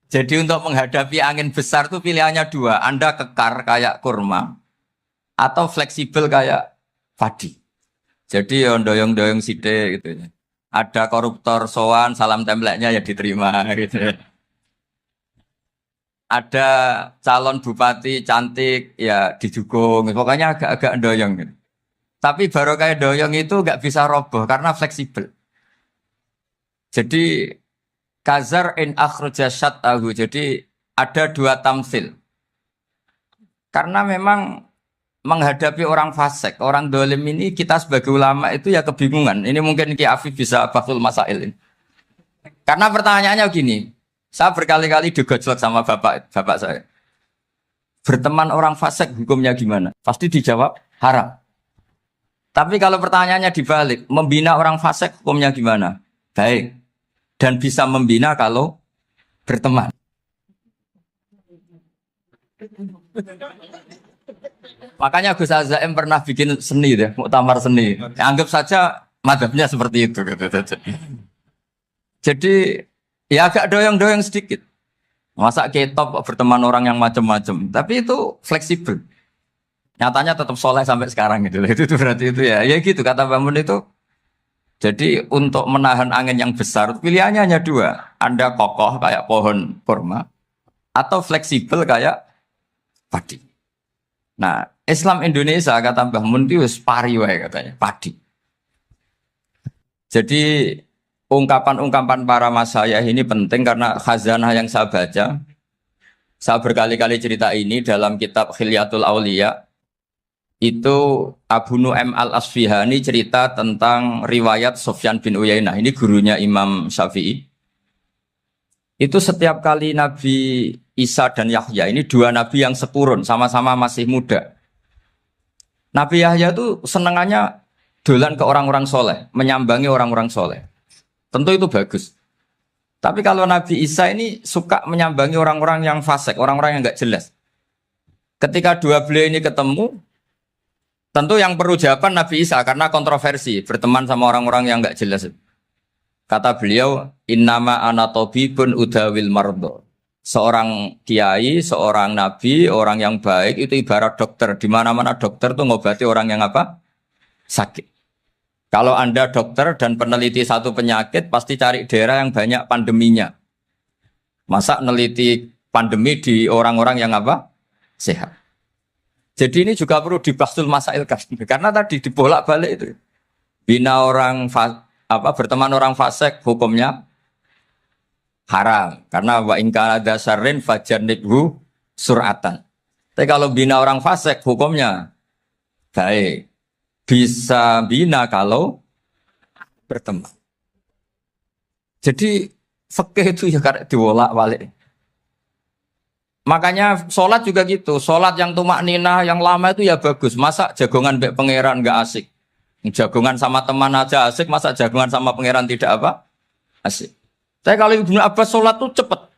Jadi untuk menghadapi angin besar tuh pilihannya dua. Anda kekar kayak kurma atau fleksibel kayak padi. Jadi ya doyong-doyong sithik gitu ya. Ada koruptor sowan, salam templeknya ya diterima gitu ya. Ada calon bupati cantik ya didukung. Pokoknya agak-agak doyong gitu. Tapi baru kayak doyong itu nggak bisa roboh karena fleksibel. Jadi kazar in akhraja syat'ahu. Jadi ada dua tamsil. Karena memang menghadapi orang fasik, orang dolim ini kita sebagai ulama itu ya kebingungan. Ini mungkin Ki Afif bisa bahsul masail ini. Karena pertanyaannya gini, saya berkali-kali digojlok sama bapak saya. Berteman orang fasik hukumnya gimana? Pasti dijawab haram. Tapi kalau pertanyaannya dibalik, membina orang fasik hukumnya gimana? Baik. Dan bisa membina kalau berteman. Makanya Gus Azaim pernah bikin seni deh, muktamar seni. Anggap saja madhabnya seperti itu. Gitu. Jadi ya agak doyong-doyong sedikit. Masa ketop berteman orang yang macam-macam. Tapi itu fleksibel. Nyatanya tetap soleh sampai sekarang gitu. Itu berarti itu ya. Ya gitu kata Mbak Mun itu. Jadi untuk menahan angin yang besar pilihannya hanya dua. Anda kokoh kayak pohon kurma atau fleksibel kayak padi. Nah, Islam Indonesia kata Mbah Mun itu pari wae katanya, padi. Jadi ungkapan-ungkapan para masyayikh ini penting karena khazanah yang saya baca. Saya berkali-kali cerita ini dalam kitab Khilyatul Auliya. Itu Abu Nu'aim Al-Asfihani cerita tentang riwayat Sufyan bin Uyainah. Ini gurunya Imam Syafi'i. Itu setiap kali Nabi Isa dan Yahya, ini dua nabi yang sekurun, sama-sama masih muda. Nabi Yahya itu senengannya dolan ke orang-orang soleh, menyambangi orang-orang soleh. Tentu itu bagus. Tapi kalau Nabi Isa ini suka menyambangi orang-orang yang fasik, orang-orang yang nggak jelas. Ketika dua beliau ini ketemu, tentu yang perlu jawaban Nabi Isa karena kontroversi, berteman sama orang-orang yang nggak jelas. Kata beliau, innama ana tabibun udawil mardo. Seorang kiai, seorang nabi, orang yang baik itu ibarat dokter. Di mana-mana dokter tuh ngobati orang yang apa? Sakit. Kalau Anda dokter dan peneliti satu penyakit, pasti cari daerah yang banyak pandeminya. Masa neliti pandemi di orang-orang yang apa? Sehat. Jadi ini juga perlu dibahsul masail karena tadi dibolak-balik itu. Bina orang berteman orang fasik hukumnya haram karena wa in kana dasarin fajanibhu suratan. Tapi kalau bina orang fasik hukumnya baik. Bisa bina kalau berteman. Jadi fikih itu ya karena dibolak-balik. Makanya sholat juga gitu. Sholat yang tumak ninah yang lama itu ya bagus. Masa jagongan mbek pangeran nggak asik. Jagongan sama teman aja asik, masa jagongan sama pangeran tidak apa? Asik. Saya kalau Ibnu Abbas sholat tuh cepat.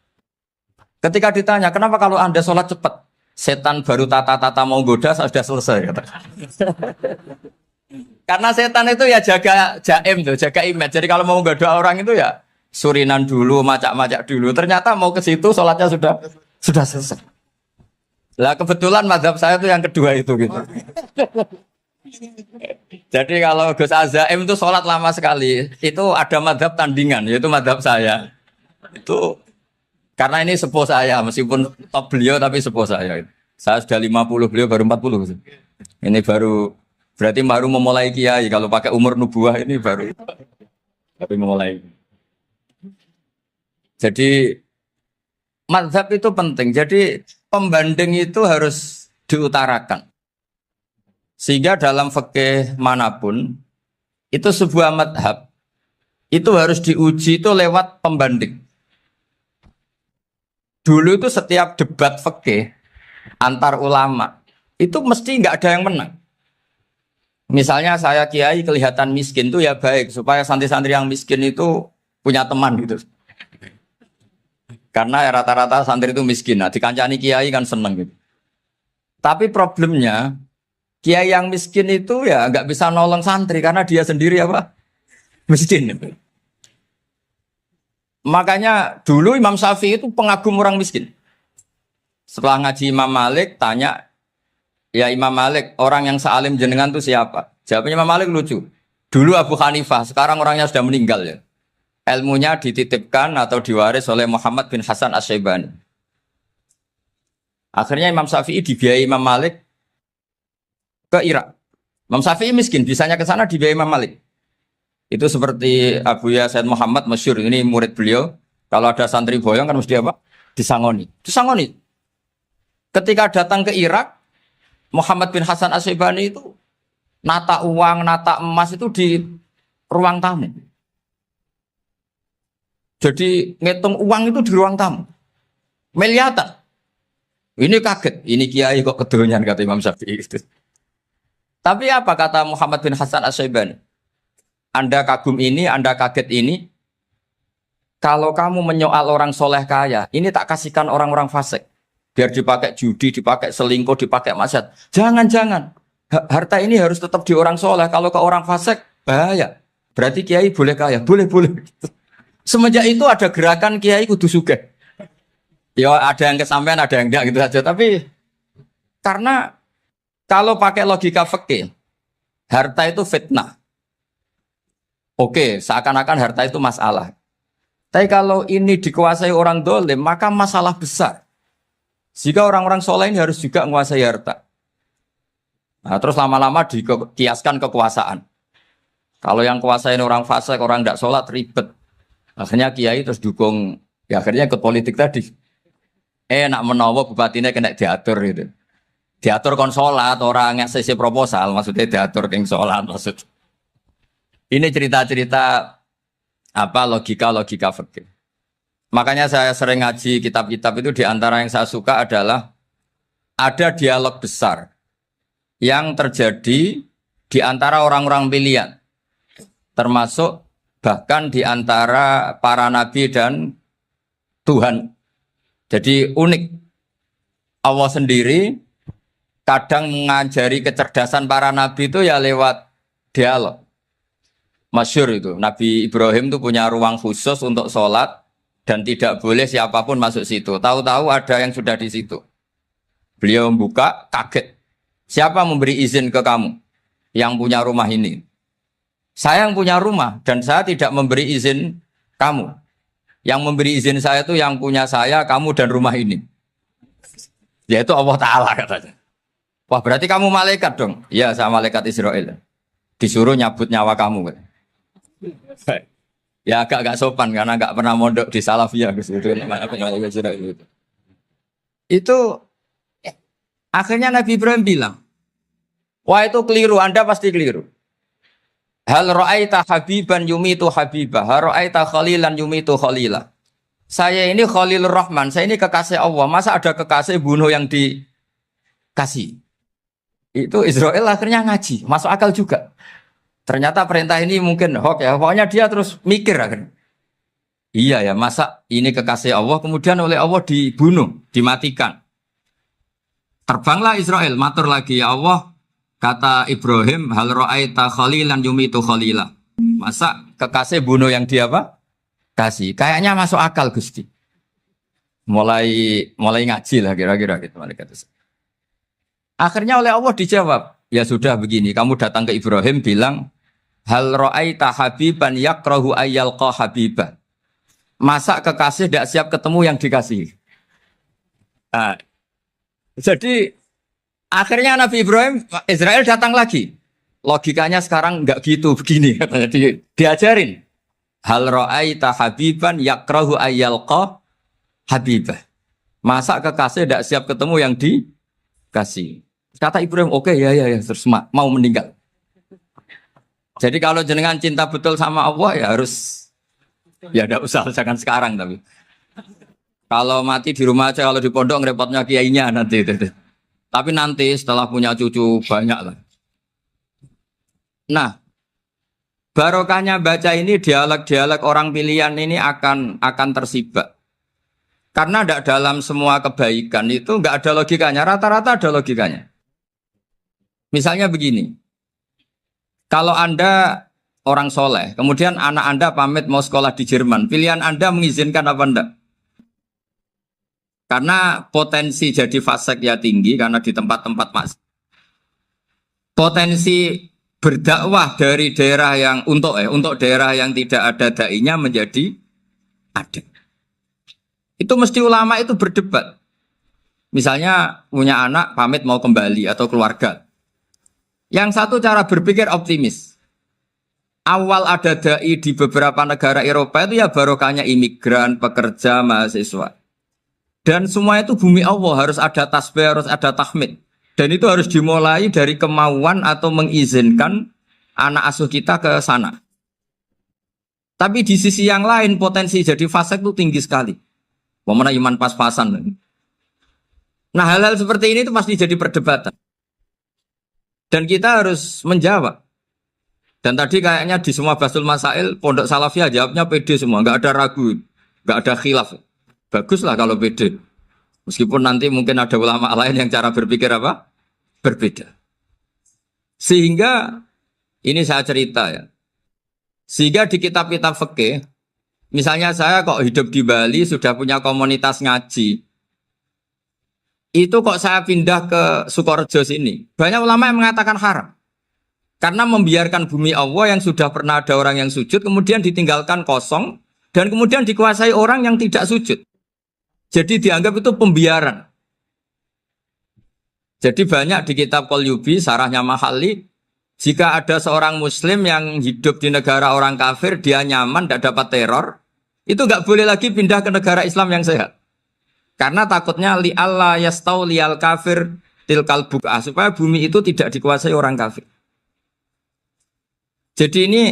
Ketika ditanya, kenapa kalau Anda sholat cepat? Setan baru tata-tata mau goda, sudah selesai. Kata. Karena setan itu ya jaga jaim tuh, jaga image. Jadi kalau mau goda orang itu ya surinan dulu, macak-macak dulu. Ternyata mau ke situ sholatnya sudah selesai. Lah kebetulan mazhab saya itu yang kedua itu gitu. Jadi kalau Gus Azaim itu sholat lama sekali, itu ada mazhab tandingan, yaitu mazhab saya. Itu karena ini sepuh saya, meskipun top beliau tapi sepuh saya. Saya sudah 50, beliau baru 40. Ini berarti baru memulai kiai. Kalau pakai umur nubuah ini baru memulai. Jadi mazhab itu penting. Jadi pembanding itu harus diutarakan. Sehingga dalam fikih manapun itu sebuah madhab itu harus diuji itu lewat pembanding. Dulu itu setiap debat fikih antar ulama itu mesti nggak ada yang menang. Misalnya saya kiai kelihatan miskin itu ya baik supaya santri-santri yang miskin itu punya teman gitu. Karena rata-rata santri itu miskin. Nah, dikancani kiai kan seneng gitu. Tapi problemnya kiai yang miskin itu ya nggak bisa nolong santri karena dia sendiri apa? Miskin. Makanya dulu Imam Syafi'i itu pengagum orang miskin. Setelah ngaji Imam Malik, tanya, ya Imam Malik, orang yang sealim jenengan itu siapa? Jawabnya Imam Malik lucu. Dulu Abu Hanifah, sekarang orangnya sudah meninggal ya. Ilmunya dititipkan atau diwaris oleh Muhammad bin Hasan Asy-Syaibani. Akhirnya Imam Syafi'i dibiayai Imam Malik ke Irak. Imam Syafi'i miskin, bisanya ke sana dibiayai Imam Malik. Itu seperti Abu Ya Said Muhammad masyhur, ini murid beliau. Kalau ada santri boyong kan mesti apa? Disangoni. Disangoni. Ketika datang ke Irak, Muhammad bin Hasan Asy-Syaibani itu nata uang, nata emas itu di ruang tamu. Jadi ngitung uang itu di ruang tamu. Miliatan. Ini kaget, ini kiai kok kedonyan kata Imam Syafi'i itu. Tapi apa kata Muhammad bin Hasan Asy-Syaibani? Anda kagum ini, Anda kaget ini. Kalau kamu menyoal orang soleh kaya, ini tak kasihkan orang-orang fasik. Biar dipakai judi, dipakai selingkuh, dipakai maksiat. Jangan-jangan. Harta ini harus tetap di orang soleh. Kalau ke orang fasik, bahaya. Berarti kiai boleh kaya. Boleh-boleh. Semenjak itu ada gerakan kiai kudu sugih. Ya ada yang kesampaian, ada yang enggak gitu saja. Tapi karena kalau pakai logika fikih, harta itu fitnah. Oke, seakan-akan harta itu masalah. Tapi kalau ini dikuasai orang dolim, maka masalah besar. Jika orang-orang soleh ini harus juga menguasai harta. Nah, terus lama-lama dikiaskan kekuasaan. Kalau yang kuasain orang fasik, orang tidak sholat, ribet. Akhirnya kiai terus dukung, ya akhirnya ikut politik tadi. Nak menawa bupatinya kena diatur gitu. Diatur kon sholat, orang yang sesi proposal, maksudnya diatur keng sholat maksud. Ini cerita-cerita apa logika-logika fikih. Makanya saya sering ngaji kitab-kitab itu, diantara yang saya suka adalah ada dialog besar yang terjadi di antara orang-orang pilihan, termasuk bahkan di antara para nabi dan Tuhan. Jadi unik. Allah sendiri kadang mengajari kecerdasan para nabi itu ya lewat dialog. Masyhur itu, Nabi Ibrahim itu punya ruang khusus untuk sholat, dan tidak boleh siapapun masuk situ. Tahu-tahu ada yang sudah di situ. Beliau membuka, kaget. Siapa memberi izin ke kamu yang punya rumah ini? Saya yang punya rumah dan saya tidak memberi izin kamu. Yang memberi izin saya itu yang punya saya, kamu dan rumah ini. Yaitu Allah Ta'ala katanya. Wah berarti kamu malaikat dong? Iya saya malaikat Israel. Disuruh nyabut nyawa kamu. Ya agak sopan karena agak pernah mondok di Salafiyah itu akhirnya Nabi Ibrahim bilang, wah itu keliru, Anda pasti keliru. Hal ra'aita habiban yumitu habibah, hal ra'aita khalilan yumitu khalilah. Saya ini Khalilur Rahman, saya ini kekasih Allah. Masa ada kekasih bunuh yang dikasih? Itu Israel akhirnya ngaji, masuk akal juga. Ternyata perintah ini mungkin hoax ya. Pokoknya dia terus mikir akhirnya. Iya ya, masa ini kekasih Allah kemudian oleh Allah dibunuh, dimatikan. Terbanglah Israel, matur lagi, ya Allah, kata Ibrahim, hal ra'aita khalilan yumitu khalilah. Masa kekasih bunuh yang dia apa? Kasih. Kayaknya masuk akal Gusti. Mulai ngaji lah kira-kira gitu. Akhirnya oleh Allah dijawab, ya sudah begini, kamu datang ke Ibrahim bilang, hal ra'aita habiban yakrahu ayyalqa habibah. Masa kekasih tidak siap ketemu yang dikasih. Nah, jadi akhirnya Nabi Ibrahim, Israel datang lagi. Logikanya sekarang enggak gitu, begini katanya. Diajarin. Hal ra'aita habiban yakrahu ayyalqa habibah. Masa kekasih tidak siap ketemu yang dikasih. Kata Ibrahim, oke, ya, terus mau meninggal. Jadi kalau jenengan cinta betul sama Allah ya harus, ya tidak usah, jangan sekarang tapi. Kalau mati di rumah aja, kalau di pondok ngerepotnya kiainya nanti. Tapi nanti setelah punya cucu banyak lah. Nah, barokahnya baca ini dialog-dialog orang pilihan ini akan tersibak. Karena tidak dalam semua kebaikan itu nggak ada logikanya, rata-rata ada logikanya. Misalnya begini. Kalau Anda orang soleh, kemudian anak Anda pamit mau sekolah di Jerman, pilihan Anda mengizinkan apa enggak? Karena potensi jadi fasik ya tinggi karena di tempat-tempat mas. Potensi berdakwah dari daerah yang untuk daerah yang tidak ada dai-nya menjadi ada. Itu mesti ulama itu berdebat. Misalnya punya anak pamit mau kembali atau keluarga. Yang satu cara berpikir optimis. Awal ada dai di beberapa negara Eropa itu ya barokahnya imigran, pekerja, mahasiswa. Dan semua itu bumi Allah, harus ada tasbih, harus ada tahmid. Dan itu harus dimulai dari kemauan atau mengizinkan anak asuh kita ke sana. Tapi di sisi yang lain potensi jadi fasik itu tinggi sekali. Mana iman pas-pasan. Nah hal-hal seperti ini itu pasti jadi perdebatan. Dan kita harus menjawab. Dan tadi kayaknya di semua Basul Masail, Pondok Salafiyah jawabnya pede semua, nggak ada ragu, nggak ada khilaf. Baguslah kalau pede. Meskipun nanti mungkin ada ulama lain yang cara berpikir apa? Berbeda. Sehingga, ini saya cerita ya. Sehingga di kitab-kitab fikih, misalnya saya kok hidup di Bali, sudah punya komunitas ngaji. Itu kok saya pindah ke Sukorejo sini. Banyak ulama yang mengatakan haram. Karena membiarkan bumi Allah yang sudah pernah ada orang yang sujud, kemudian ditinggalkan kosong, dan kemudian dikuasai orang yang tidak sujud. Jadi dianggap itu pembiaran. Jadi banyak di kitab Qalyubi, sarahnya Mahalli, jika ada seorang muslim yang hidup di negara orang kafir, dia nyaman, tidak dapat teror, itu nggak boleh lagi pindah ke negara Islam yang sehat. Karena takutnya li'alla yastau li'al kafir tilkal buk'ah, supaya bumi itu tidak dikuasai orang kafir. Jadi ini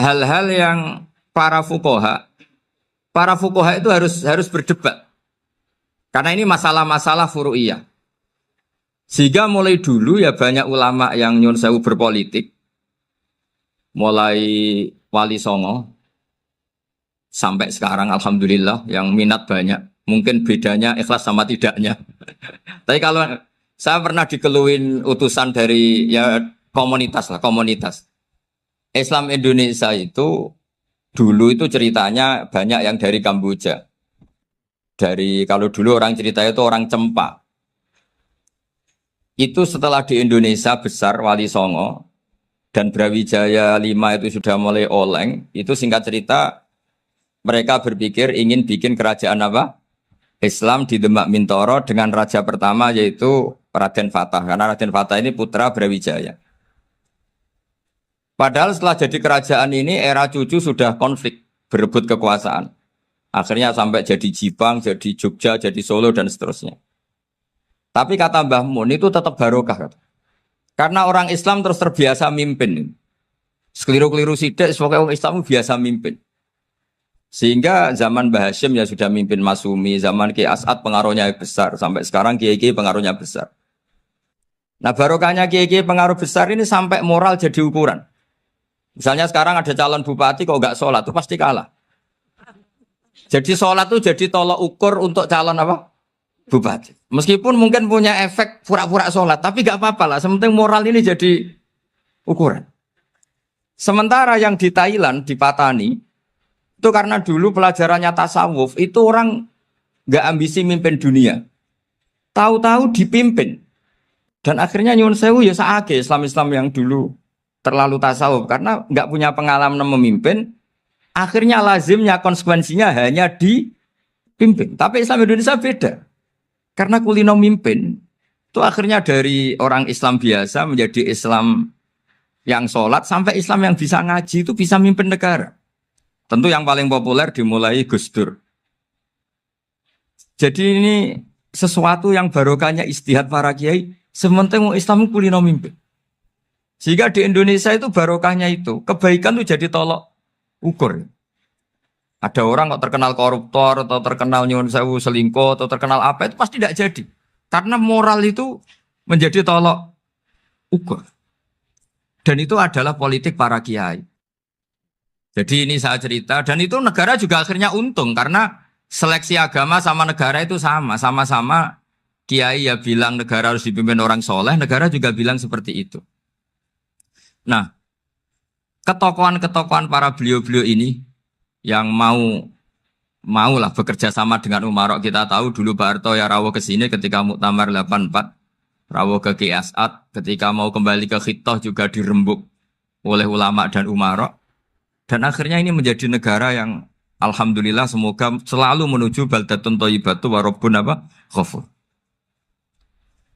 hal-hal yang para fuqaha itu harus berdebat. Karena ini masalah-masalah furu'iyah. Sehingga mulai dulu ya banyak ulama yang nyun sewu berpolitik. Mulai Wali Songo sampai sekarang alhamdulillah yang minat banyak. Mungkin bedanya ikhlas sama tidaknya. Tapi kalau saya pernah dikeluhin utusan dari ya komunitas. Islam Indonesia itu dulu itu ceritanya banyak yang dari Kamboja. Kalau dulu orang cerita itu orang Cempa. Itu setelah di Indonesia besar Wali Songo dan Brawijaya 5 itu sudah mulai oleng, itu singkat cerita mereka berpikir ingin bikin kerajaan apa? Islam di Demak Mintoro dengan raja pertama yaitu Raden Fatah. Karena Raden Fatah ini putra Brawijaya. Padahal setelah jadi kerajaan ini era cucu sudah konflik, berebut kekuasaan. Akhirnya sampai jadi Jipang, jadi Jogja, jadi Solo dan seterusnya. Tapi kata Mbah Mun itu tetap barokah. Karena orang Islam terus terbiasa mimpin. Sekeliru-keliru sidik, sebagai orang Islam biasa mimpin. Sehingga zaman Mbah Hashim ya sudah mimpin Masumi, zaman Ki As'ad pengaruhnya besar. Sampai sekarang Kiai-Kiai pengaruhnya besar. Nah barokahnya Kiai-Kiai pengaruh besar ini sampai moral jadi ukuran. Misalnya sekarang ada calon bupati kok nggak sholat, itu pasti kalah. Jadi sholat itu jadi tolok ukur untuk calon apa? Bupati. Meskipun mungkin punya efek pura-pura sholat, tapi nggak apa-apa lah. Sementing moral ini jadi ukuran. Sementara yang di Thailand, di Patani, itu karena dulu pelajarannya tasawuf, itu orang nggak ambisi mimpin dunia. Tahu-tahu dipimpin. Dan akhirnya nyuwun sewu ya saake Islam-Islam yang dulu terlalu tasawuf. Karena nggak punya pengalaman memimpin, akhirnya lazimnya konsekuensinya hanya dipimpin. Tapi Islam Indonesia beda. Karena kulino mimpin, itu akhirnya dari orang Islam biasa menjadi Islam yang sholat, sampai Islam yang bisa ngaji itu bisa mimpin negara. Tentu yang paling populer dimulai Gus Dur. Jadi ini sesuatu yang barokahnya istihad para kiai, sementing Islam kulino mimpin. Sehingga di Indonesia itu barokahnya itu, kebaikan itu jadi tolok ukur. Ada orang kok terkenal koruptor atau terkenal nyuwun sewu selingkuh atau terkenal apa itu pasti tidak jadi. Karena moral itu menjadi tolok ukur. Dan itu adalah politik para kiai. Jadi ini saya cerita dan itu negara juga akhirnya untung karena seleksi agama sama negara itu sama-sama kiai ya bilang negara harus dipimpin orang soleh, negara juga bilang seperti itu. Nah, ketokohan-ketokohan para beliau-beliau ini yang mau lah bekerja sama dengan Umarok. Kita tahu dulu Pak Harto ya rawuh ke sini ketika Muktamar 84, rawuh ke Ki As'ad, ketika mau kembali ke Khittah juga dirembuk oleh ulama dan Umarok. Dan akhirnya ini menjadi negara yang alhamdulillah semoga selalu menuju baldatun thayyibatu wa rabbun apa? Ghafur.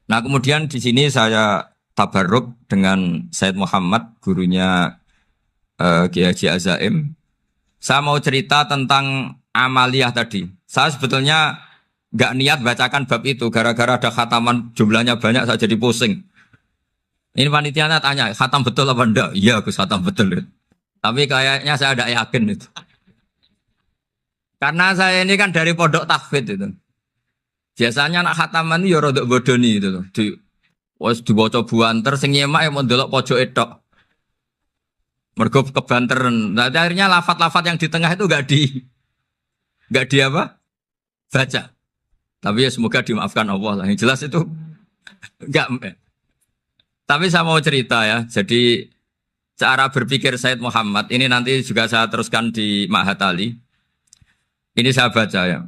Nah, kemudian di sini saya tabarruk dengan Said Muhammad, gurunya Kiai Haji Azaim. Saya mau cerita tentang amaliyah tadi. Saya sebetulnya nggak niat bacakan bab itu, gara-gara ada khataman jumlahnya banyak, saya jadi pusing. Ini panitianya tanya, khatam betul apa enggak? Iya, Gus, khatam betul. Tapi kayaknya saya tidak yakin itu. Karena saya ini kan dari pondok tahfidz itu. Biasanya anak khataman itu ya rodok bodoni itu loh. Wes dibaca buanter sing nyemak mau ndelok pojok etok. Mergo kebanteren. Nah, akhirnya lafat-lafat yang di tengah itu enggak di apa? Baca. Tapi ya semoga dimaafkan Allah lah. Yang jelas itu enggak. Tapi saya mau cerita ya. Jadi cara berpikir Said Muhammad ini nanti juga saya teruskan di Ma'had Ali. Ini saya baca ya.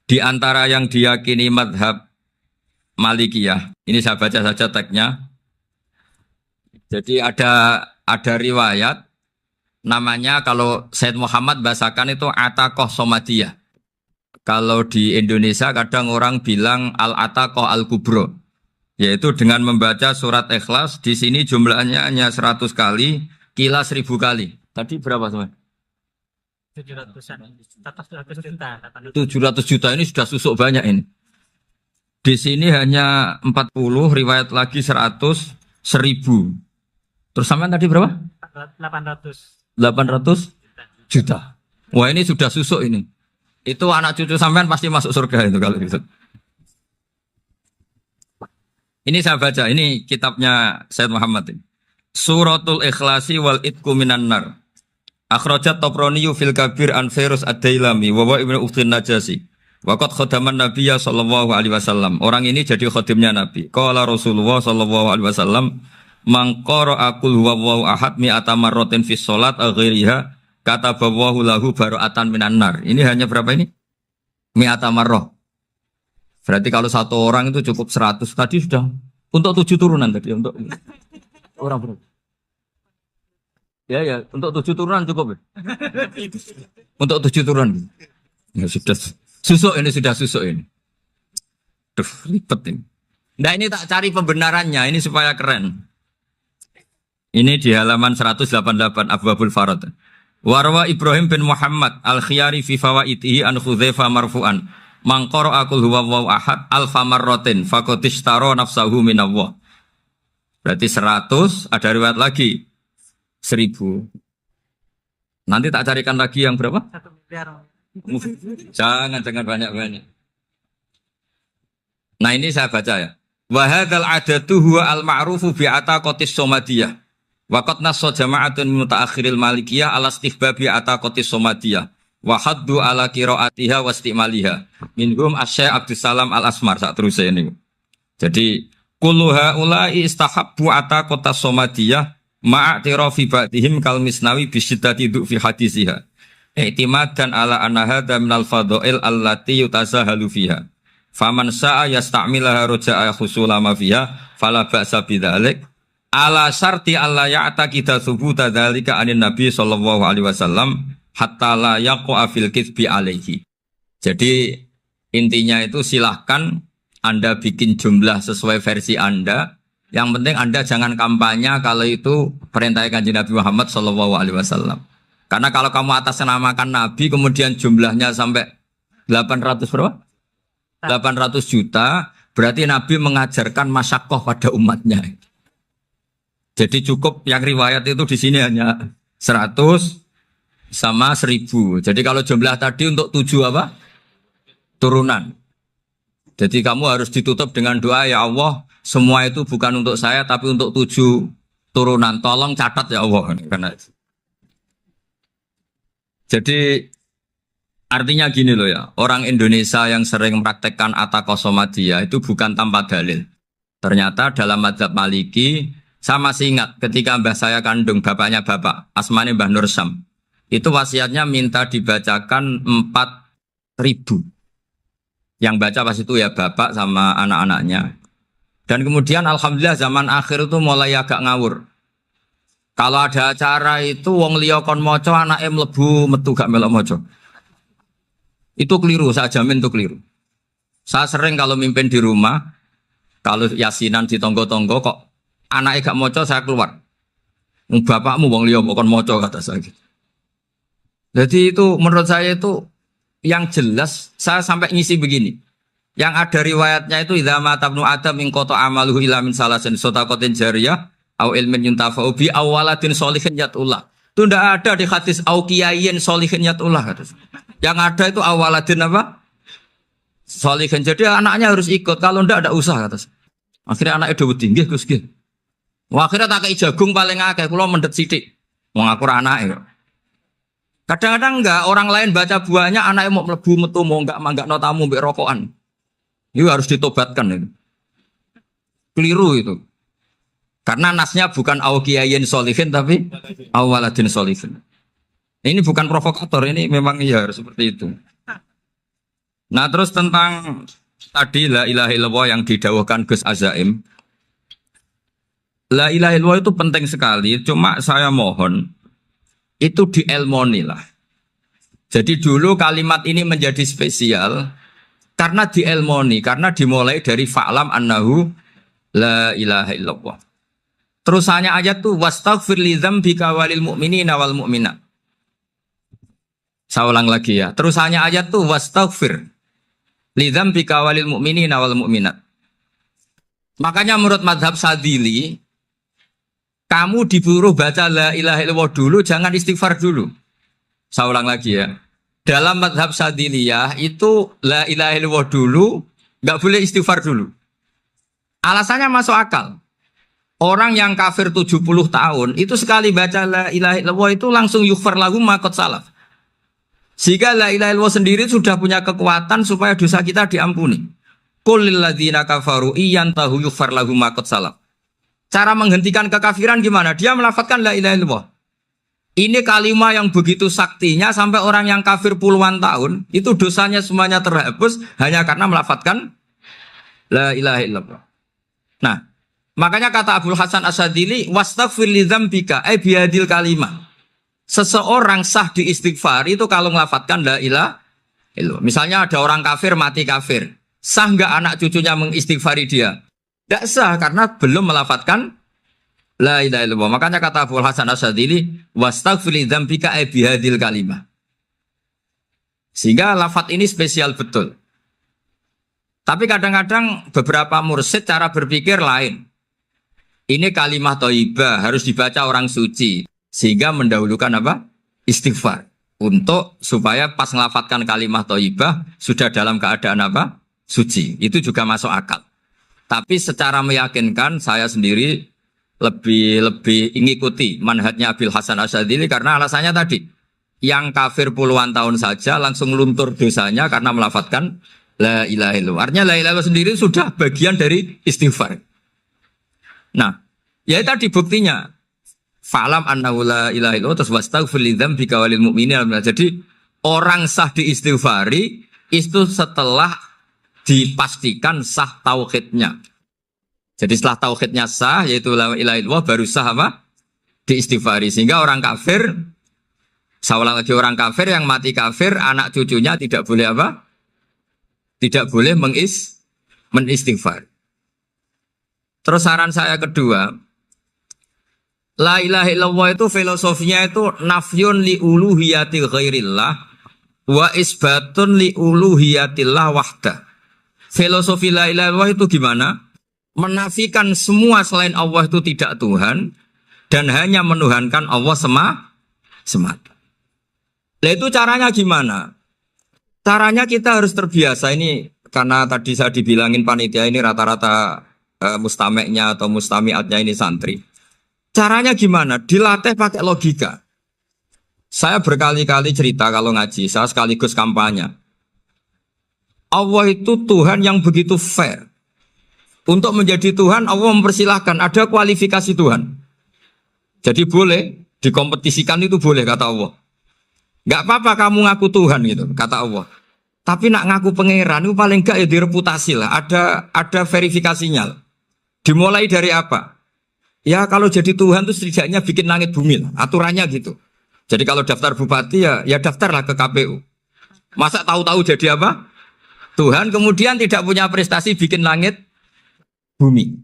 Di antara yang diyakini madhab Malikiyah, ini saya baca saja teksnya. Jadi ada riwayat namanya kalau Said Muhammad bahasakan itu Ataqoh Somadiyah. Kalau di Indonesia kadang orang bilang Al-Ataqoh Al-Kubro, yaitu dengan membaca surat Ikhlas. Di sini jumlahnya hanya 100 kali, kila 1000 kali. Tadi berapa teman? 700 juta ini sudah susuk banyak ini. Di sini hanya 40, riwayat lagi 100, 1000. Terus sampai tadi berapa? 800 juta. Wah, ini sudah susuk ini. Itu anak cucu sampean pasti masuk surga itu kalau gitu. Ini saya baca, ini kitabnya Said Muhammad ini. Suratul Ikhlasi wal Itqu minan nar. Akhrajat Tabraniyu fil Kabir an Fairuz Ad-Dailami wa Ibnu Ukhtin Najasi. Waqad khadaman Nabiyya sallallahu alaihi wasallam. Orang ini jadi khadimnya Nabi. Qala Rasulullah sallallahu alaihi wasallam, "Man qara'a qul huwallahu ahad mi'ata marratin fi shalat ghairiha kataballahu lahu bara'atan minan nar." Ini hanya berapa ini? Mi'ata marrah. Berarti kalau satu orang itu cukup 100. Tadi sudah untuk 7 turunan tadi untuk orang berapa? Ya, untuk 7 turunan cukup ya? Untuk 7 turunan. Ya sudah susuk ini, sudah susuk ini. Duh, ribet ini. Nah, ini tak cari pembenarannya, ini supaya keren. Ini di halaman 188 Abwabul Farad. Warwa Ibrahim bin Muhammad al-Khiyari fi fawaitihi an Hudzaifah marfu'an. Man qara'a qul huwallahu ahad alfa marratin faqad ishtara nafsahu minallah. Berarti 100, ada riwayat lagi 1000. Nanti tak carikan lagi yang berapa? 1 miliar. Jangan banyak-banyak. Nah, ini saya baca ya. Wa hadzal adatu huwa al-ma'rufu bi ataqatis somadiyah. Wa qad nassa jama'atun min mutaakhiril malikiyah ala istihbabi ataqatis somadiyah. Wa haddu ala qiraatiha wa istimaliha. Minhum Asy-Syaikh Abdus Salam Al-Asmar sak teruse ini. Jadi kullu haula'i istahabbu ataqatas somadiyah ma'atirafi ba'dihim kal misnawi bisyidati fi hadisiha. I'timadan ala anna hadha minal fadha'il allati yutasahalu fiha. Faman sa'a yasta'milaha roja'a khusula ma fiha fala ba'sa bidzalik. Ala syarti alla ya'taqida thubuta dzalika anin nabi sallallahu alaihi wasallam hatta la yaqa'a fil kitsbi alaihi. Jadi intinya itu silahkan Anda bikin jumlah sesuai versi Anda. Yang penting Anda jangan kampanye kalau itu perintah Kanjeng Nabi Muhammad sallallahu alaihi wasallam. Karena kalau kamu atasnamakan Nabi kemudian jumlahnya sampai 800 berapa? 800 juta, berarti Nabi mengajarkan masyaqqah pada umatnya. Jadi cukup yang riwayat itu di sini hanya 100 sama 1000. Jadi kalau jumlah tadi untuk 7 apa? Turunan. Jadi kamu harus ditutup dengan doa, ya Allah, semua itu bukan untuk saya tapi untuk 7 turunan. Tolong catat ya Allah. Karena jadi artinya gini loh ya, orang Indonesia yang sering mempraktekkan ataqosomadiyah itu bukan tanpa dalil. Ternyata dalam mazhab Maliki Saya masih ingat ketika mbah saya kandung, bapaknya bapak, asmane Mbah Nur Syam. Itu wasiatnya minta dibacakan 4.000. Yang baca pas itu ya bapak sama anak-anaknya. Dan kemudian alhamdulillah zaman akhir itu mulai agak ngawur. Kalau ada acara itu wong liya kon maca anake mlebu metu gak melok maca. Itu keliru, saya jamin itu keliru. Saya sering kalau mimpin di rumah, kalau yasinan di tonggo-tonggo kok anaknya gak maca saya keluar. Bapakmu wong liya kon maca kata saya. Jadi itu menurut saya itu yang jelas saya sampai ngisi begini. Yang ada riwayatnya itu idza mata ibnu adam min qata amaluhu illa min salasin shadaqatin jariyah au ilmin yuntafa'u bi awaladin sholihin yatullah. Itu tidak ada di hadis au kiyayin sholihin yatullah. Yang ada itu awaladin apa? Sholihin. Jadi anaknya harus ikut. Kalau tidak ada usah kata. Akhirnya anaknya udah tinggi Gus nggih. Wah, akhirnya tak kei jagung paling akeh kula mendet sithik. Wong aku ora anake kok. Kadang-kadang enggak, orang lain baca buahnya, anaknya mau mlebu metu mau enggak no tamu mbek rokokan. Itu harus ditobatkan itu. Keliru itu. Karena nasnya bukan auqiyayin sholihin tapi awaladin sholihin. Ini bukan provokator, ini memang iya harus seperti itu. Nah, terus tentang tadi la ilaha illallah yang didawahkan Gus Azaim. La ilaha illallah itu penting sekali, cuma saya mohon itu dielmoni lah. Jadi dulu kalimat ini menjadi spesial karena dielmoni, karena dimulai dari fa'lam annahu la ilaha illallah. Terusannya ayat tuh wastaghfir li dzambika walil mu'minina wal mu'minat. Saya ulang lagi ya. Terusannya ayat tuh wastaghfir li dzambika walil mu'minina wal mu'minat. Makanya menurut mazhab Sadili kamu disuruh baca la ilaha illallah dulu, jangan istighfar dulu. Saya ulang lagi ya. Dalam mazhab Sadiliyah itu la ilaha illallah dulu, nggak boleh istighfar dulu. Alasannya masuk akal. Orang yang kafir 70 tahun, itu sekali baca la ilaha illallah itu langsung yughfar lahu ma qad salaf. Sehingga la ilaha illallah sendiri sudah punya kekuatan supaya dosa kita diampuni. Qul lil ladzina kafaru iyantahu yughfar lahum ma qad salaf. Cara menghentikan kekafiran gimana? Dia melafadzkan la ilaha illallah. Ini kalimat yang begitu saktinya sampai orang yang kafir puluhan tahun itu dosanya semuanya terhapus hanya karena melafadzkan la ilaha illallah. Nah, makanya kata Abdul Hasan Asyadili wastaghfir li dzambika ay bihadil kalimah. Seseorang sah di istighfar itu kalau melafadzkan la ilaha illallah. Misalnya ada orang kafir mati kafir. Sah enggak anak cucunya mengistighfari dia? Tidak sah karena belum melafadzkan la ilaha illallah. Makanya kata Abu Hasan Asyadili wastaghfir li dzambika ay bihadil kalimah. Sehingga lafadz ini spesial betul. Tapi kadang-kadang beberapa mursyid cara berpikir lain. Ini kalimat thayyibah harus dibaca orang suci sehingga mendahulukan apa? Istighfar. Untuk supaya pas melafadzkan kalimat thayyibah sudah dalam keadaan apa? Suci. Itu juga masuk akal. Tapi secara meyakinkan saya sendiri lebih mengikuti manhajnya Abil Hasan Asyadili karena alasannya tadi yang kafir puluhan tahun saja langsung luntur dosanya karena melafadzkan la ilaha illallah. Artinya la ilaha illallah sendiri sudah bagian dari istighfar. Nah, ya tadi buktinya fa'lam annahu la ilaha illallah terus wastaghfir li dzambika walil mu'minina. Jadi orang sah diistighfari itu setelah dipastikan sah tauhidnya. Jadi setelah tauhidnya sah yaitu la ilaha illallah baru sah apa? Diistighfari. Sehingga orang kafir, saya ulang lagi, orang kafir yang mati kafir anak cucunya tidak boleh apa? Tidak boleh menistighfar. Terus saran saya kedua, la ilaha illallah itu filosofinya itu nafyun li uluhiyati ghairillah wa isbatun li uluhiyatillah wahdah. Filosofi la ilaha illallah itu gimana? Menafikan semua selain Allah itu tidak Tuhan dan hanya menuhankan Allah semata. Nah itu caranya gimana? Caranya kita harus terbiasa ini karena tadi saya dibilangin panitia ini rata-rata mustameknya atau mustamiatnya ini santri. Caranya gimana? Dilatih pakai logika. Saya berkali-kali cerita kalau ngaji, saya sekaligus kampanye. Allah itu Tuhan yang begitu fair. Untuk menjadi Tuhan Allah mempersilahkan, ada kualifikasi Tuhan. Jadi boleh dikompetisikan itu boleh kata Allah. Gak apa-apa kamu ngaku Tuhan gitu kata Allah. Tapi nak ngaku pangeran itu paling gak ya direputasi lah. Ada verifikasinya lah. Dimulai dari apa? Ya kalau jadi Tuhan itu setidaknya bikin langit bumi lah. Aturannya gitu. Jadi kalau daftar bupati ya daftarlah ke KPU. Masa tahu-tahu jadi apa? Tuhan kemudian tidak punya prestasi bikin langit bumi.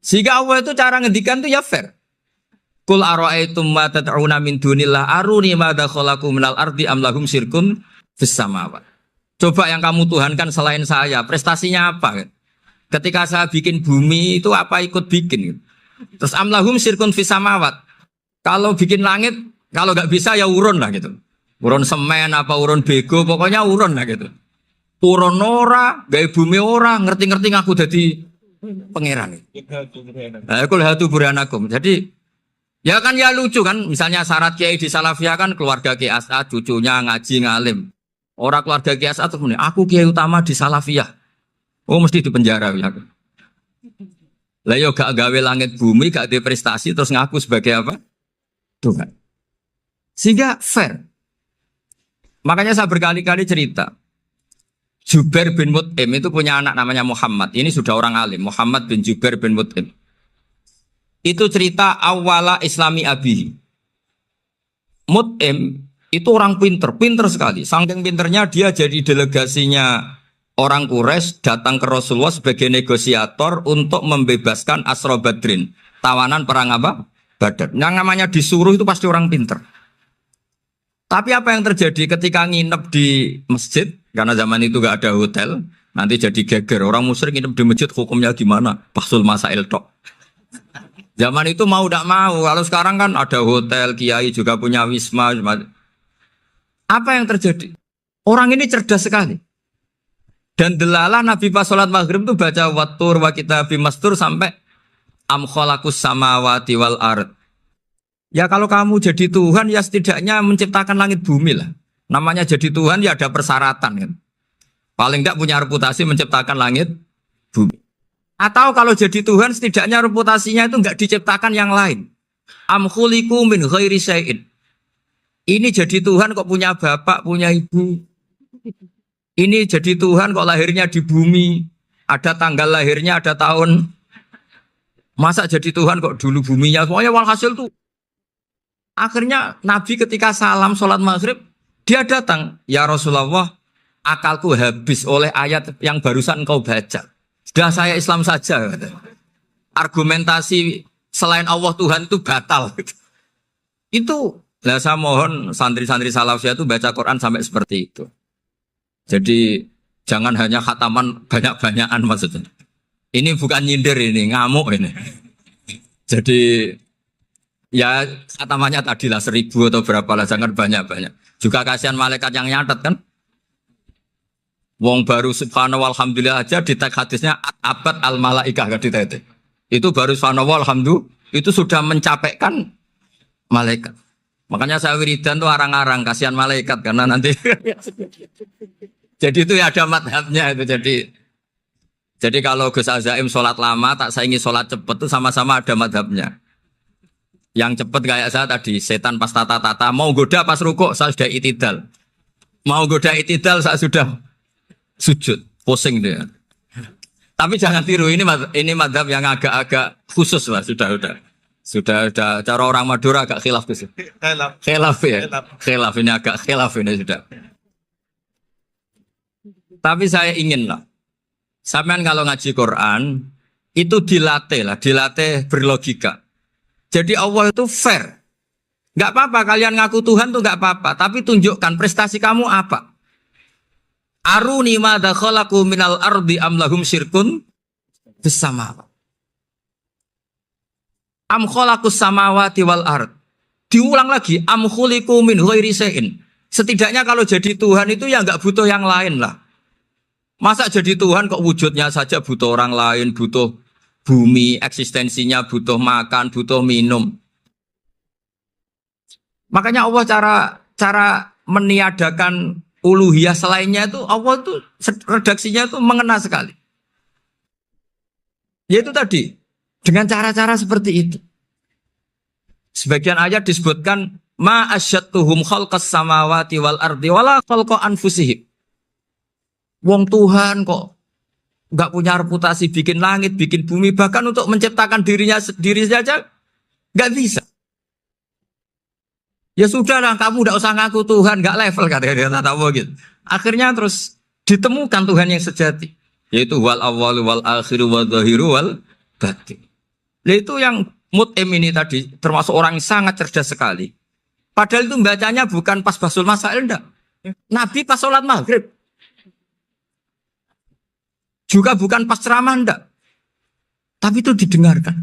Sehingga Allah itu cara ngendikan itu ya fair. Qul ara'aytum ma tad'una min dunillah aruni madza khalaqu minal ardi am lahum syirkun fis samawat. Coba yang kamu tuhankan selain saya, prestasinya apa? Ketika saya bikin bumi itu apa ikut bikin? Terus am lahum syirkun fis samawat. Kalau bikin langit, kalau nggak bisa ya urun lah gitu. Urun semen apa urun bego, pokoknya urun lah gitu. Urun ora, gawe bumi ora, ngerti-ngerti ngaku dadi pangeran. Nah, kul hatu burhanakum. Jadi ya kan ya lucu kan, misalnya syarat kiai di Salafiyah kan keluarga Kiai As'ad, cucunya ngaji ngalim. Orang keluarga Kiai As'ad tuh aku kiai utama di Salafiyah. Oh mesti di penjara ya. Lah yo gak gawe langit bumi, gak ada prestasi terus ngaku sebagai apa? Tuhan. Sehingga fair. Makanya saya berkali-kali cerita. Jubair bin Mut'im itu punya anak namanya Muhammad. Ini sudah orang alim, Muhammad bin Jubair bin Mut'im. Itu cerita awala islami abihi. Mut'im itu orang pinter sekali. Saking pinternya dia jadi delegasinya orang Quraisy datang ke Rasulullah sebagai negosiator untuk membebaskan Asra Badrin. Tawanan perang apa? Badar. Yang namanya disuruh itu pasti orang pinter. Tapi apa yang terjadi ketika nginep di masjid? Karena zaman itu gak ada hotel. Nanti jadi geger. Orang musyrik nginep di masjid hukumnya gimana? Bahsul masail tok. Zaman itu mau tidak mau. Kalau sekarang kan ada hotel, kiai juga punya wisma. Apa yang terjadi? Orang ini cerdas sekali. Dan delalah Nabi pas sholat maghrib itu baca wattur wa kitabim mastur sampai am khalaqus samawati wal ard. Ya kalau kamu jadi Tuhan ya setidaknya menciptakan langit bumi lah. Namanya jadi Tuhan ya ada persyaratan kan. Paling tidak punya reputasi menciptakan langit bumi. Atau kalau jadi Tuhan setidaknya reputasinya itu enggak diciptakan yang lain. Am khuliqu min ghairi syai'in. Ini jadi Tuhan kok punya bapak, punya ibu. Ini jadi Tuhan kok lahirnya di bumi. Ada tanggal lahirnya, ada tahun. Masa jadi Tuhan kok dulu buminya. Pokoknya walhasil tuh. Akhirnya Nabi ketika salam sholat maghrib, dia datang. Ya Rasulullah, akalku habis oleh ayat yang barusan engkau baca. Sudah saya Islam saja. Argumentasi selain Allah Tuhan itu batal. Itu, nah saya mohon santri-santri Salafiyah itu baca Quran sampai seperti itu. Jadi jangan hanya khataman banyak-banyakan maksudnya. Ini bukan nyindir ini, ngamuk ini. Jadi ya khatamannya tadi lah 1000 atau berapa lah, jangan banyak-banyak. Juga kasihan malaikat yang nyatet kan. Wong baru subhanallah alhamdulillah aja di teks hadisnya abad al malaikah kan ditete. Itu baru subhanallah alhamdulillah itu sudah mencapaikan malaikat. Makanya saya wiridan tuh arang-arang kasihan malaikat karena nanti jadi itu ya ada madhabnya itu jadi kalau Gus Azaim sholat lama tak saingi sholat cepet tuh sama-sama ada madhabnya. Yang cepet kayak saya tadi setan pas tata-tata mau goda pas rukuk saya sudah itidal. Mau goda itidal saya sudah sujud, pusing dia. Tapi jangan tiru ini madhab yang agak-agak khusus lah sudah cara orang Madura agak khilaf gitu. Khilaf ya. Khilaf ini agak khilaf ini sudah. Tapi saya ingin lah. Sampean kalau ngaji Quran itu dilatih berlogika. Jadi Allah itu fair. Enggak apa-apa kalian ngaku Tuhan tuh enggak apa-apa, tapi tunjukkan prestasi kamu apa. Aruni madza khalaqu minal ardi am lahum syirkun fis samawati. Am khalaqus samawati wal ard. Diulang lagi am khuliqu min ghairi syai'in. Setidaknya kalau jadi Tuhan itu ya enggak butuh yang lain lah. Masa jadi Tuhan kok wujudnya saja butuh orang lain, butuh bumi, eksistensinya butuh makan, butuh minum. Makanya Allah cara meniadakan uluhiyah selainnya itu Allah itu redaksinya itu mengena sekali. Yaitu tadi, dengan cara-cara seperti itu. Sebagian ayat disebutkan ma asyattuhum khalqas samawati wal ardi wala khalqa anfusihim. Wong Tuhan kok nggak punya reputasi bikin langit, bikin bumi, bahkan untuk menciptakan dirinya sendiri saja nggak bisa. Ya sudahlah, kamu nggak usah ngaku Tuhan, nggak level kata tahu gitu. Akhirnya terus ditemukan Tuhan yang sejati, yaitu wal awwalu wal akhiru wal zahiru wal batin. Nah, itu yang Mut'im ini tadi termasuk orang yang sangat cerdas sekali. Padahal itu bacanya bukan pas basul masail, enggak. Nabi pas sholat maghrib. Juga bukan pas ceramah, enggak. Tapi itu didengarkan.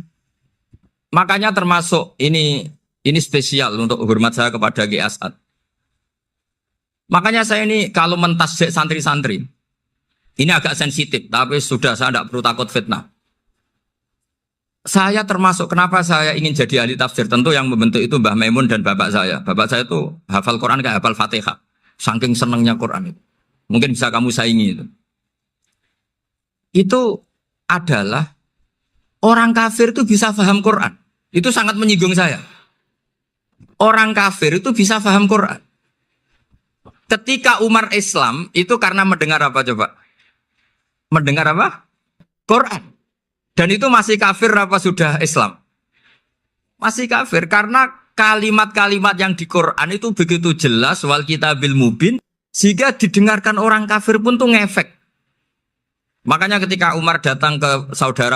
Makanya termasuk ini spesial untuk hormat saya kepada Ki As'ad. Makanya saya ini kalau mentasjek santri-santri, ini agak sensitif, tapi sudah saya tidak perlu takut fitnah. Saya termasuk kenapa saya ingin jadi ahli tafsir, tentu yang membentuk itu Mbah Maimun dan bapak saya. Bapak saya itu hafal Quran kayak hafal Fatihah. Saking senangnya Quran itu. Mungkin bisa kamu saingi itu. Itu adalah orang kafir itu bisa paham Quran. Itu sangat menyinggung saya. Orang kafir itu bisa paham Quran. Ketika Umar Islam itu karena mendengar apa coba? Mendengar apa? Quran. Dan itu masih kafir apa sudah Islam? Masih kafir karena kalimat-kalimat yang di Quran itu begitu jelas wal kitabil mubin sehingga didengarkan orang kafir pun tuh ngefek. Makanya ketika Umar datang ke saudari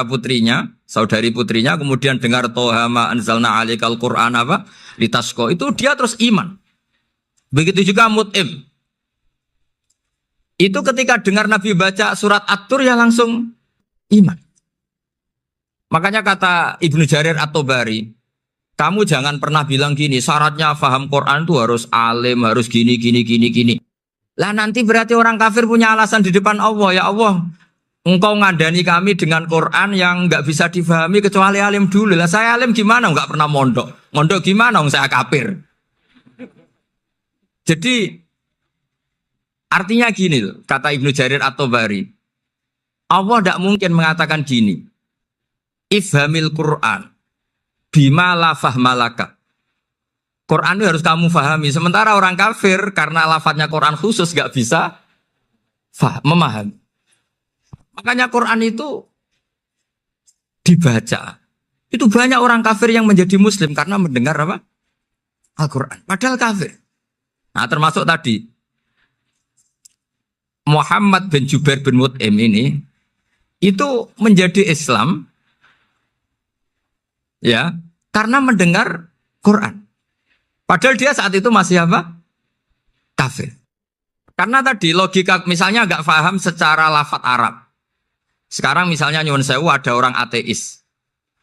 putrinya kemudian dengar Toha ma anzalna alaikal Quran apa? Litasqa, itu dia terus iman. Begitu juga Mut'im. Itu ketika dengar Nabi baca surat At-Tur ya langsung iman. Makanya kata Ibnu Jarir At-Tabari, kamu jangan pernah bilang gini, syaratnya paham Quran itu harus alim, harus gini. Lah nanti berarti orang kafir punya alasan di depan Allah, ya Allah, engkau ngandani kami dengan Quran yang nggak bisa difahami kecuali alim dulu. Lah saya alim gimana? Nggak pernah mondok. Mondok gimana? Saya kafir. Jadi artinya gini loh, kata Ibnu Jarir At-Tabari, Allah tidak mungkin mengatakan gini. Ifhamil Quran bima la fahmalaka. Quran itu harus kamu fahami. Sementara orang kafir karena lafadznya Quran khusus gak bisa memahami. Makanya Quran itu dibaca. Itu banyak orang kafir yang menjadi muslim karena mendengar apa? Al-Quran. Padahal kafir. Nah termasuk tadi Muhammad bin Jubair bin Mut'im ini itu menjadi Islam ya, karena mendengar Quran. Padahal dia saat itu masih apa? Kafir. Karena tadi logika misalnya nggak paham secara lafadz Arab. Sekarang misalnya nyuwun sewu ada orang ateis.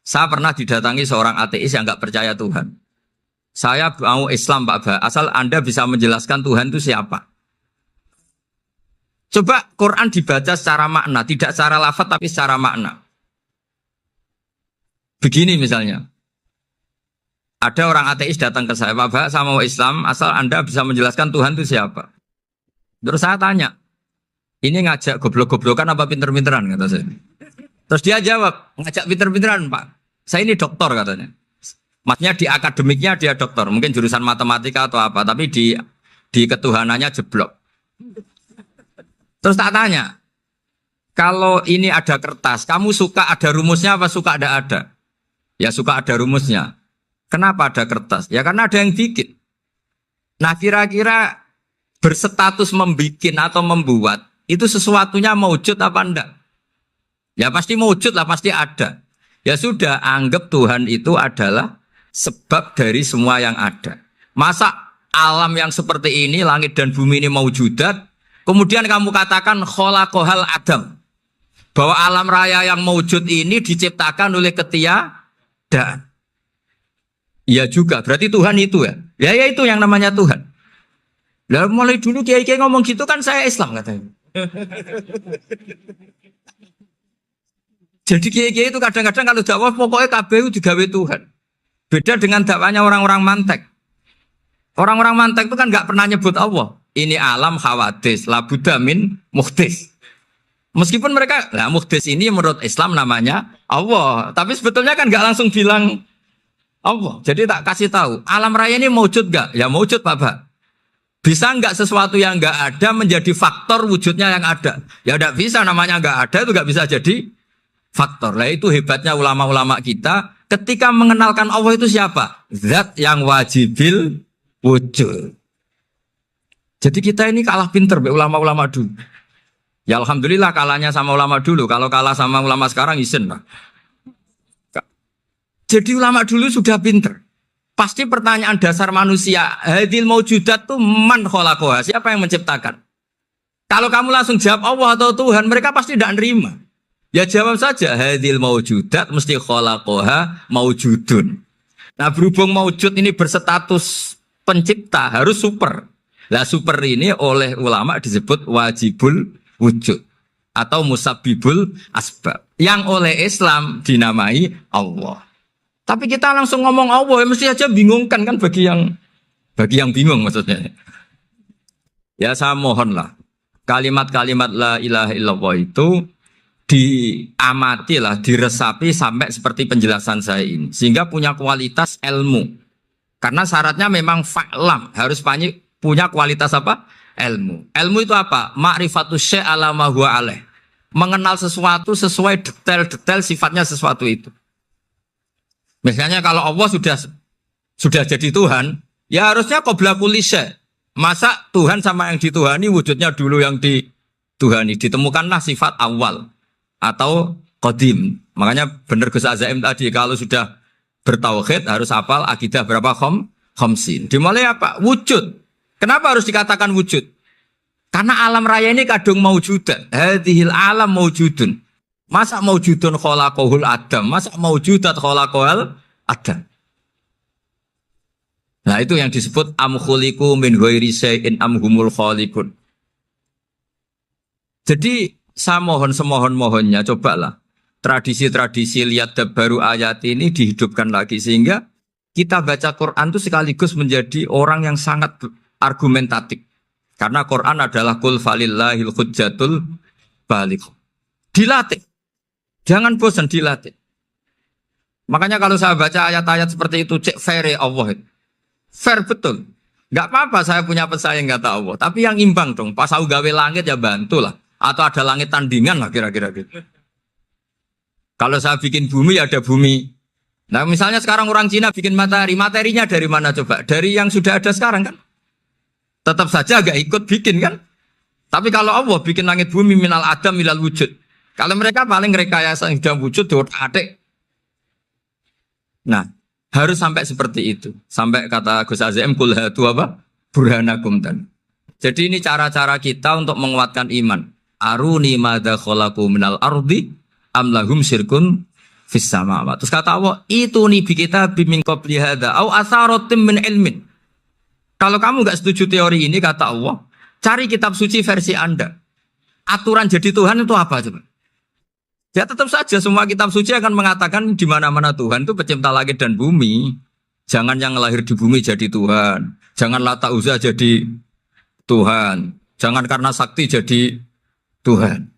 Saya pernah didatangi seorang ateis yang nggak percaya Tuhan. Saya mau Islam Pak Ba, asal Anda bisa menjelaskan Tuhan itu siapa. Coba Quran dibaca secara makna, tidak secara lafadz tapi secara makna. Begini misalnya, ada orang ateis datang ke saya, Pak, saya mau Islam, asal Anda bisa menjelaskan Tuhan itu siapa. Terus saya tanya, ini ngajak goblok-goblokan apa pinter-pinteran, kata saya. Terus dia jawab, ngajak pinter-pinteran Pak, saya ini doktor katanya. Maksudnya di akademiknya dia doktor, mungkin jurusan matematika atau apa, tapi di ketuhanannya jeblok. Terus tak tanya, kalau ini ada kertas, kamu suka ada rumusnya apa suka ada? Ya suka ada rumusnya. Kenapa ada kertas? Ya karena ada yang bikin. Nah kira-kira berstatus membikin atau membuat itu sesuatunya maujud apa enggak? Ya pasti maujud lah, pasti ada. Ya sudah, anggap Tuhan itu adalah sebab dari semua yang ada. Masa alam yang seperti ini, langit dan bumi ini maujudat, kemudian kamu katakan kholaqohal adam, bahwa alam raya yang maujud ini diciptakan oleh ketiadaan. Iya juga, berarti Tuhan itu ya. Ya itu yang namanya Tuhan. Lah mulai dulu kiai-kiai ngomong gitu kan saya Islam katanya. Jadi kiai-kiai itu kadang-kadang kalau dakwah pokoknya KBU digawe Tuhan. Beda dengan dakwanya orang-orang mantek. Orang-orang mantek itu kan nggak pernah nyebut Allah. Ini alam khawadis, labudamin muhdis. Meskipun mereka, nah muhdis ini menurut Islam namanya Allah, tapi sebetulnya kan nggak langsung bilang Allah. Jadi tak kasih tahu, alam raya ini maujud nggak? Ya maujud Pak. Bisa nggak sesuatu yang nggak ada menjadi faktor wujudnya yang ada? Ya nggak bisa, namanya nggak ada itu nggak bisa jadi faktor. Nah itu hebatnya ulama-ulama kita ketika mengenalkan Allah itu siapa? Zat yang wajibil wujud. Jadi kita ini kalah pinter be ulama-ulama dulu. Ya alhamdulillah kalahnya sama ulama dulu. Kalau kalah sama ulama sekarang isin lah. Jadi ulama dulu sudah pinter. Pasti pertanyaan dasar manusia, hadil maujudat tuh man khalaqaha, siapa yang menciptakan? Kalau kamu langsung jawab Allah atau Tuhan, mereka pasti tidak nerima. Ya jawab saja, hadil maujudat mesti khalaqaha maujudun. Nah berhubung maujud ini berstatus pencipta, harus super. Nah super ini oleh ulama disebut wajibul wujud atau musabbibul asbab. Yang oleh Islam dinamai Allah. Tapi kita langsung ngomong Allah, ya mesti aja bingungkan kan bagi yang bingung maksudnya. Ya saya mohonlah kalimat-kalimat la ilaha illallah itu diamatilah, diresapi sampai seperti penjelasan saya ini, sehingga punya kualitas ilmu. Karena syaratnya memang fa'lam, harus punya kualitas apa? Ilmu. Ilmu itu apa? Ma'rifatus syai' ala ma huwa alaih. Mengenal sesuatu sesuai detail-detail sifatnya sesuatu itu. Misalnya kalau Allah sudah jadi Tuhan, ya harusnya qabla kulli syai'. Masa Tuhan sama yang dituhani wujudnya dulu yang dituhani. Ditemukanlah sifat awal atau qadim. Makanya benar Gus Azaim tadi, kalau sudah bertauhid harus hafal akidah berapa khamsin. Dimulai apa? Wujud. Kenapa harus dikatakan wujud? Karena alam raya ini kadung maujudan. Hadhil alam maujudun. Masa maujudun khalaqahul adam? Masa maujudat khalaqahul adam? Nah itu yang disebut am khuliqu min ghairi syai'in am humul khaliqun. Jadi saya mohon semohon-mohonnya, cobalah tradisi-tradisi lihat baru ayat ini dihidupkan lagi, sehingga kita baca Quran itu sekaligus menjadi orang yang sangat argumentatif. Karena Quran adalah kul falillahil hujjatul baligh. Dilatih. Jangan bosan dilatih. Makanya kalau saya baca ayat-ayat seperti itu, cek fair Allah. Fair betul. Gak apa-apa saya punya pesaing kata Allah. Tapi yang imbang dong. Pas aku gawe langit ya bantulah. Atau ada langit tandingan lah kira-kira gitu. Kalau saya bikin bumi ya ada bumi. Nah misalnya sekarang orang Cina bikin matahari. Materinya dari mana coba? Dari yang sudah ada sekarang kan? Tetap saja agak ikut bikin kan? Tapi kalau Allah bikin langit bumi minal adam minal wujud. Kalau mereka paling rekayasa yang sudah wujud adik. Nah, harus sampai seperti itu. Sampai kata Gus Azim kul hatu apa? Burhanakum dan. Jadi ini cara-cara kita untuk menguatkan iman. Aruni madza khalaqu minal ardi am lahum syirkun fis samawati. Terus kata Allah, itu nih bi kita min qabli hadza au asaratim min ilmin. Kalau kamu enggak setuju teori ini kata Allah, cari kitab suci versi Anda. Aturan jadi Tuhan itu apa coba? Ya tetap saja semua kitab suci akan mengatakan di mana-mana Tuhan itu pencipta langit dan bumi. Jangan yang lahir di bumi jadi Tuhan. Jangan Lata Uzza jadi Tuhan. Jangan karena sakti jadi Tuhan.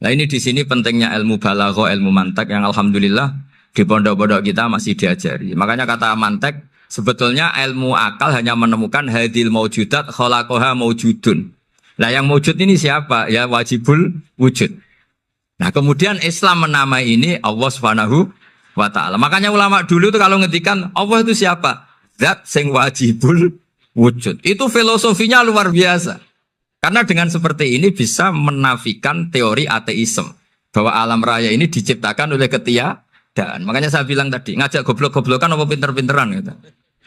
Nah ini di sini pentingnya ilmu balaghah, ilmu mantek yang alhamdulillah di pondok-pondok kita masih diajari. Makanya kata mantek sebetulnya ilmu akal hanya menemukan hadil maujudat khalaqaha maujudun. Nah yang maujud ini siapa? Ya wajibul wujud. Nah kemudian Islam menamai ini Allah Subhanahu wa ta'ala. Makanya ulama dulu itu kalau ngetikan Allah itu siapa? Zat sing wajibul wujud. Itu filosofinya luar biasa. Karena dengan seperti ini bisa menafikan teori ateisme. Bahwa alam raya ini diciptakan oleh ketiadaan. Makanya saya bilang tadi, ngajak goblok-goblokan apa pinter-pinteran gitu.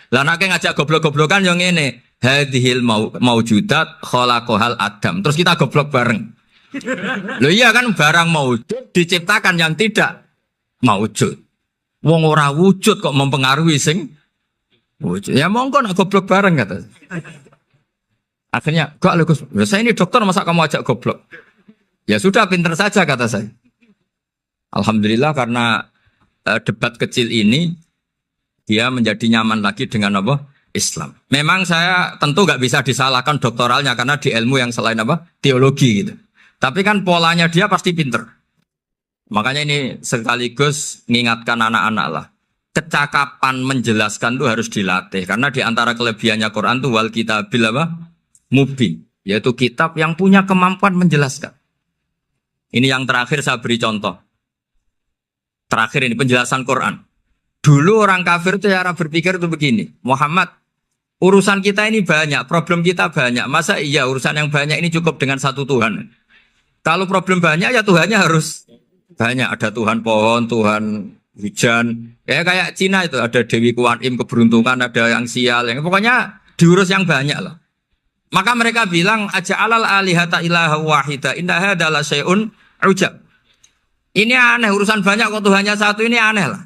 Lah nek ngajak goblok-goblokan yang ini hadhil maujudat khalaqahal adam. Terus kita goblok bareng. Loh iya kan barang maujud diciptakan yang tidak maujud. Wong ora wujud kok mempengaruhi sing wujud. Ya monggo nak goblok bareng kata. Akhirnya gak lho Gus. Saya ini dokter masa kamu ajak goblok. Ya sudah pinter saja kata saya. Alhamdulillah karena debat kecil ini dia menjadi nyaman lagi dengan apa? Islam. Memang saya tentu gak bisa disalahkan doktoralnya karena di ilmu yang selain apa? Teologi gitu. Tapi kan polanya dia pasti pinter. Makanya ini sekaligus mengingatkan anak-anak lah. Kecakapan menjelaskan itu harus dilatih. Karena di antara kelebihannya Quran itu wal kitabil apa? Mubin. Yaitu kitab yang punya kemampuan menjelaskan. Ini yang terakhir saya beri contoh. Terakhir ini penjelasan Quran. Dulu orang kafir itu cara berpikir itu begini. Muhammad, urusan kita ini banyak, problem kita banyak. Masa iya urusan yang banyak ini cukup dengan satu Tuhan? Kalau problem banyak ya Tuhannya harus banyak. Ada Tuhan pohon, Tuhan hujan. Ya kayak Cina itu ada Dewi Kuan Im keberuntungan, ada yang sial. Yang pokoknya diurus yang banyak lah. Maka mereka bilang aja'alal alihata ilaha wahida inna hadza la syai'un ujab. Ini aneh urusan banyak kok Tuhannya satu ini aneh lah.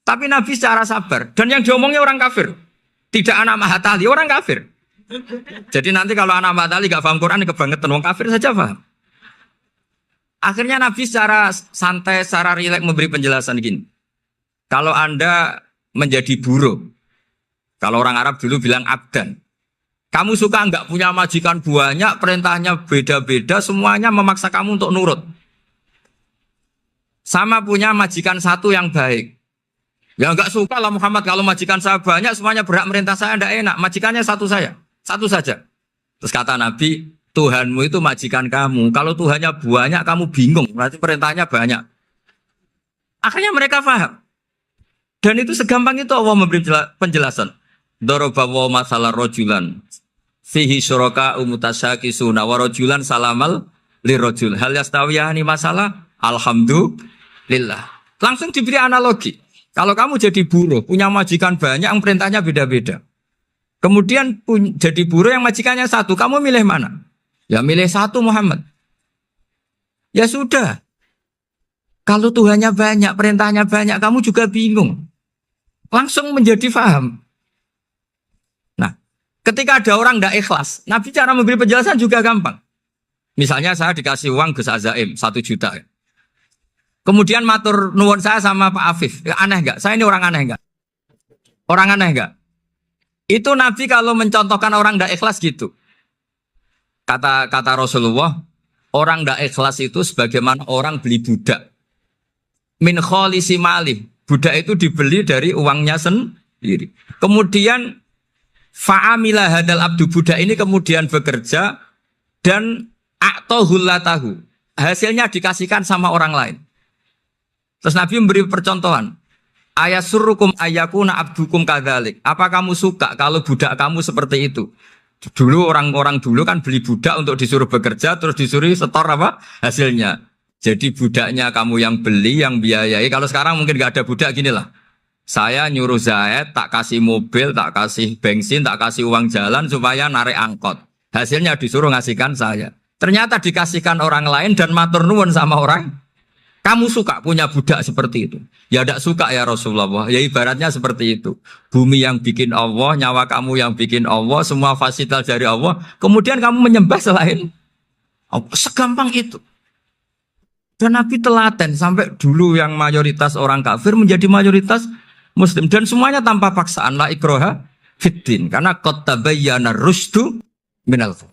Tapi Nabi secara sabar dan yang diomongnya orang kafir. Tidak anak Mahatali, orang kafir. Jadi nanti kalau anak Mahatali gak paham Quran kebangetan orang kafir saja paham. Akhirnya Nabi secara santai, secara rileks memberi penjelasan gini. Kalau Anda menjadi buruh, kalau orang Arab dulu bilang abdan. Kamu suka enggak punya majikan banyak, perintahnya beda-beda, semuanya memaksa kamu untuk nurut. Sama punya majikan satu yang baik. Ya enggak suka lah Muhammad kalau majikan saya banyak, semuanya berhak merintah saya, enggak enak. Majikannya satu saya, satu saja. Terus kata Nabi, Tuhanmu itu majikan kamu. Kalau Tuhannya banyak, kamu bingung. Berarti perintahnya banyak. Akhirnya mereka paham. Dan itu segampang itu Allah memberi penjelasan. Dorobawa masalah rojulan. Fihi syuraka umutasyakisuna wa rojulan salamal lirojul. Hal yastawiyahani masalah. Alhamdulillah. Langsung diberi analogi. Kalau kamu jadi buruh, punya majikan banyak, yang perintahnya beda-beda. Kemudian jadi buruh yang majikannya satu. Kamu milih mana? Ya milih satu Muhammad. Ya sudah. Kalau Tuhannya banyak, perintahnya banyak, kamu juga bingung. Langsung menjadi faham. Nah, ketika ada orang tidak ikhlas, Nabi cara memberi penjelasan juga gampang. Misalnya saya dikasih uang Gus Azaim 1 juta. Kemudian matur nuwun saya sama Pak Afif. Ya, aneh enggak? Saya ini orang aneh enggak? Orang aneh enggak? Itu Nabi kalau mencontohkan orang tidak ikhlas gitu. Kata Rasulullah, orang tidak ikhlas itu sebagaimana orang beli budak. Min kholisi malih. Budak itu dibeli dari uangnya sendiri. Kemudian fa'amila hadal abdu, budak ini kemudian bekerja dan a'tohullatahu. Hasilnya dikasihkan sama orang lain. Terus Nabi memberi percontohan. Ayasurrukum ayyakuna abdukum kadzalik. Apa kamu suka kalau budak kamu seperti itu? Dulu orang-orang dulu kan beli budak untuk disuruh bekerja terus disuruh setor apa? Hasilnya. Jadi budaknya kamu yang beli, yang biayai. Kalau sekarang mungkin gak ada budak gini lah. Saya nyuruh Zaid, tak kasih mobil, tak kasih bensin, tak kasih uang jalan supaya narik angkot. Hasilnya disuruh ngasihkan saya. Ternyata dikasihkan orang lain dan matur nuwun sama orang. Kamu suka punya budak seperti itu? Ya tidak suka ya Rasulullah. Ya ibaratnya seperti itu. Bumi yang bikin Allah, nyawa kamu yang bikin Allah, semua fasilitas dari Allah. Kemudian kamu menyembah selain Allah. Segampang itu. Dan Nabi telaten sampai dulu yang mayoritas orang kafir menjadi mayoritas Muslim. Dan semuanya tanpa paksaan. La ikroha fiddin. Karena qad tabayyana rusdu minal ghayy.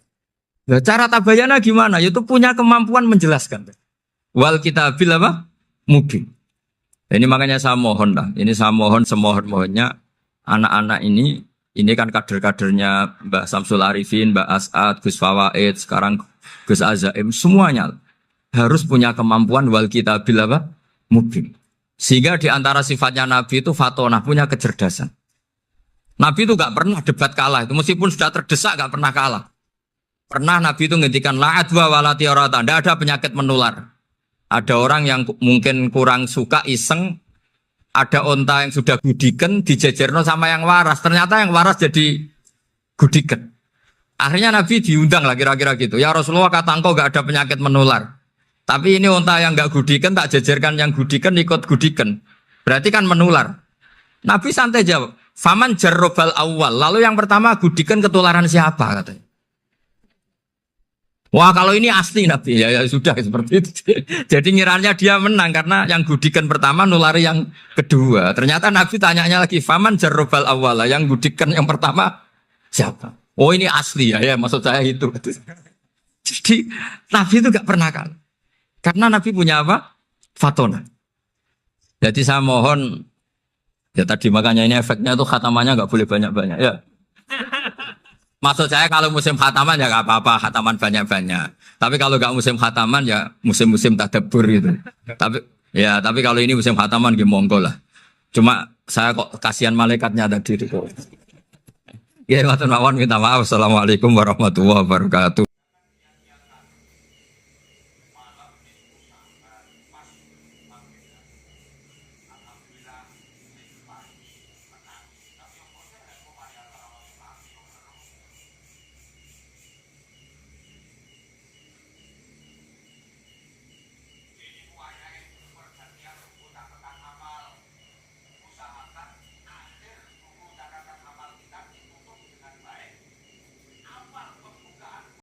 Nah, cara tabayana gimana? Yaitu punya kemampuan menjelaskan. Wal kitabil apa? Mubin. Ini makanya saya mohon lah. Ini saya mohon semohon-mohonnya anak-anak ini kan kader-kadernya Mbak Samsul Arifin, Mbak As'ad, Gus Fawaid, sekarang Gus Azaim, semuanya harus punya kemampuan wal kitabil apa? Mubin. Sehingga di antara sifatnya Nabi itu fatonah, punya kecerdasan. Nabi itu gak pernah debat kalah. Itu meskipun sudah terdesak gak pernah kalah. Pernah Nabi itu ngendikan la'adwa walati orata. Tidak ada penyakit menular. Ada orang yang mungkin kurang suka iseng. Ada onta yang sudah gudiken dijejerno sama yang waras. Ternyata yang waras jadi gudiken. Akhirnya Nabi diundang lah kira-kira gitu. Ya Rasulullah kata engkau gak ada penyakit menular. Tapi ini onta yang gak gudiken tak jejerkan yang gudiken ikut gudiken. Berarti kan menular. Nabi santai jawab. Faman jarrobal awal. Lalu yang pertama gudiken ketularan siapa katanya. Wah kalau ini asli Nabi. Ya sudah seperti itu. Jadi ngiranya dia menang. Karena yang gudiken pertama nulari yang kedua. Ternyata Nabi tanyanya lagi. Faman jarrobal awal. Yang gudiken yang pertama siapa? Oh ini asli ya. Maksud saya itu. Jadi Nabi itu gak pernah kalah. Karena Nabi punya apa? Fatona. Jadi saya mohon, ya tadi makanya ini efeknya tuh khatamannya gak boleh banyak-banyak ya. Maksud saya kalau musim khataman ya gak apa-apa, khataman banyak-banyak. Tapi kalau gak musim khataman ya musim-musim tadabbur gitu. Tapi kalau ini musim khataman ya monggo lah. Cuma saya kok kasihan malaikatnya tadi itu. Ya, matur mawon minta maaf. Assalamualaikum warahmatullahi wabarakatuh.